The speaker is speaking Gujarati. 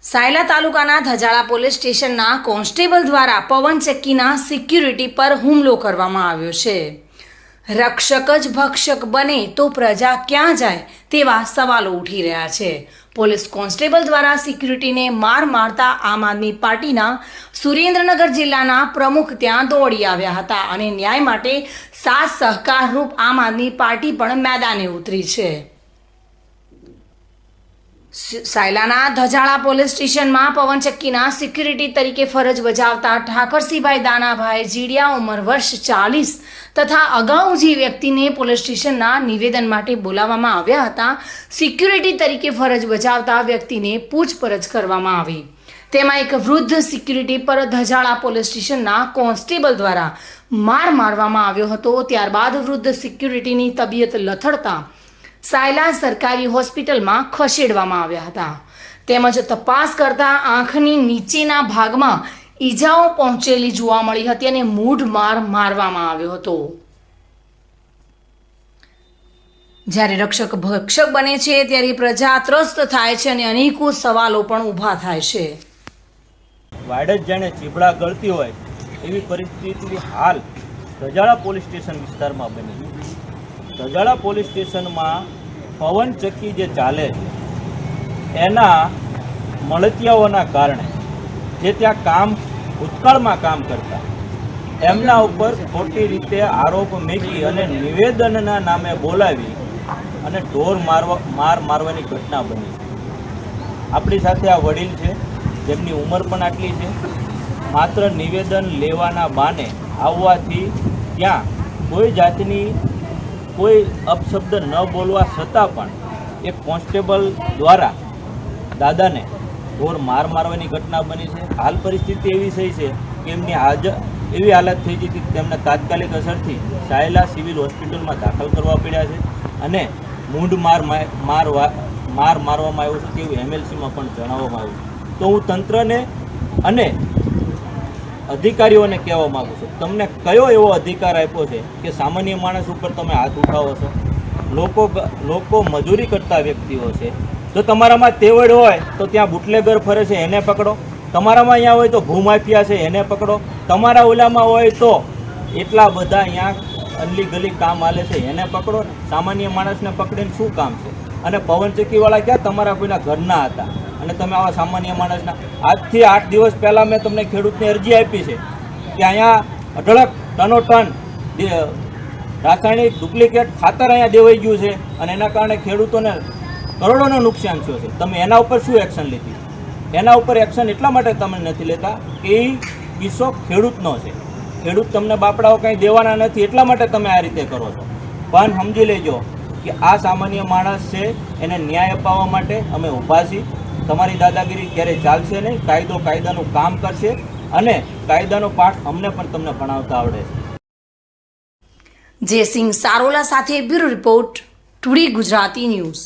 સાયલા તાલુકાના ધજાળા પોલીસ સ્ટેશનના કોન્સ્ટેબલ દ્વારા પવનચક્કીના સિક્યુરિટી પર હુમલો કરવામાં આવ્યો છે. રક્ષક જ ભક્ષક બને તો પ્રજા ક્યાં જાય તેવા સવાલો ઉઠી રહ્યા છે. પોલીસ કોન્સ્ટેબલ દ્વારા સિક્યુરિટીને માર મારતા આમ આદમી પાર્ટીના સુરેન્દ્રનગર જિલ્લાના પ્રમુખ ત્યાં દોડી આવ્યા હતા અને ન્યાય માટે સાથ સહકારરૂપ આમ આદમી પાર્ટી પણ મેદાને ઉતરી છે. સાયલાના ધજાળા પોલીસ સ્ટેશનમાં પવનચક્કીના સિક્યુરિટી તરીકે ફરજ બજાવતા ઠાકરસિંહભાઈ દાનાભાઈ જીડિયા ઉંમર વર્ષ 40 તથા અગાઉ જે વ્યક્તિને પોલીસ સ્ટેશનના નિવેદન માટે બોલાવવામાં આવ્યા હતા, સિક્યુરિટી તરીકે ફરજ બજાવતા વ્યક્તિને પૂછપરછ કરવામાં આવી. તેમાં એક વૃદ્ધ સિક્યુરિટી પર ધજાળા પોલીસ સ્ટેશનના કોન્સ્ટેબલ દ્વારા માર મારવામાં આવ્યો હતો. ત્યારબાદ વૃદ્ધ સિક્યુરિટીની તબિયત લથડતા સાયલા સરકારી હોસ્પિટલમાં ખસેડવામાં આવ્યા હતા. તેમજ તપાસ કરતા આંખની નીચેના ભાગમાં ઈજાઓ પહોંચેલી જોવા મળી હતી અને મૂઢ માર મારવામાં આવ્યો હતો. જ્યારે રક્ષક ભક્ષક બને છે ત્યારે પ્રજા ત્રસ્ત થાય છે અને અનેકો સવાલો પણ ઊભા થાય છે. વાડજ જાણે ચીબડા ગળતી હોય એવી પરિસ્થિતિ હાલ ધજાળા પોલીસ સ્ટેશન વિસ્તારમાં બની. ધજાળા પોલીસ સ્ટેશનમાં પવનચક્કી જે ચાલે છે એના મળતિયાઓના કારણે જે ત્યાં ભૂતકાળમાં કામ કરતા એમના ઉપર ખોટી રીતે આરોપ મૂકી અને નિવેદનના નામે બોલાવી અને ઢોર મારવાની ઘટના બની. આપણી સાથે આ વડીલ છે જેમની ઉંમર પણ આટલી છે. માત્ર નિવેદન લેવાના બાને આવવાથી ત્યાં કોઈ જાતની કોઈ અપશબ્દ ન બોલવા છતાં પણ એક કોન્સ્ટેબલ દ્વારા દાદાને ઢોર મારવાની ઘટના બની છે. હાલ પરિસ્થિતિ એવી થઈ છે કે એમની એવી હાલત થઈ ગઈ હતી કે તેમને તાત્કાલિક અસરથી સાયલા સિવિલ હોસ્પિટલમાં દાખલ કરવા પડ્યા છે અને મૂંઢ મારવામાં આવ્યો છે તેવું એમએલસીમાં પણ જણાવવામાં આવ્યું. તો હું તંત્રને અને અધિકારીઓને કહેવા માગું છું, તમને કયો એવો અધિકાર આપ્યો છે કે સામાન્ય માણસ ઉપર તમે હાથ ઉઠાવો છો? લોકો મજૂરી કરતા વ્યક્તિઓ છે. જો તમારામાં તેવડ હોય તો ત્યાં બુટલેગર ફરે છે એને પકડો, તમારામાં અહીંયા હોય તો ભૂમાફિયા છે એને પકડો, તમારા ઓલામાં હોય તો એટલા બધા અહીંયા અનલીગલી કામ હાલે છે એને પકડો ને. સામાન્ય માણસને પકડીને શું કામ છે? અને પવનચક્કીવાળા ક્યાં તમારા કોઈના ઘરના હતા અને તમે આવા સામાન્ય માણસના? આજથી 8 દિવસ પહેલાં મેં તમને ખેડૂતની અરજી આપી છે કે અહીંયા અઢળક ટન રાસાયણિક ડુપ્લિકેટ ખાતર અહીંયા દેવાઈ ગયું છે અને એના કારણે ખેડૂતોને કરોડોનું નુકસાન થયું છે. તમે એના ઉપર શું એક્શન લીધી? એના ઉપર એક્શન એટલા માટે તમે નથી લેતા કે એ કિસ્સો ખેડૂતનો છે. ખેડૂત તમને બાપડાઓ કંઈ દેવાના નથી એટલા માટે તમે આ રીતે કરો છો. પણ સમજી લેજો કે આ સામાન્ય માણસ છે, એને ન્યાય અપાવવા માટે અમે ઊભા છીએ. તમારી દાદાગીરી ક્યારેય ચાલશે નહીં. કાયદો કાયદાનું કામ કરશે અને કાયદાનો પાઠ અમને પણ તમને ભણાવતા આવડે છે. જયસિંહ સારોલા સાથે bureau report, today Gujarati news.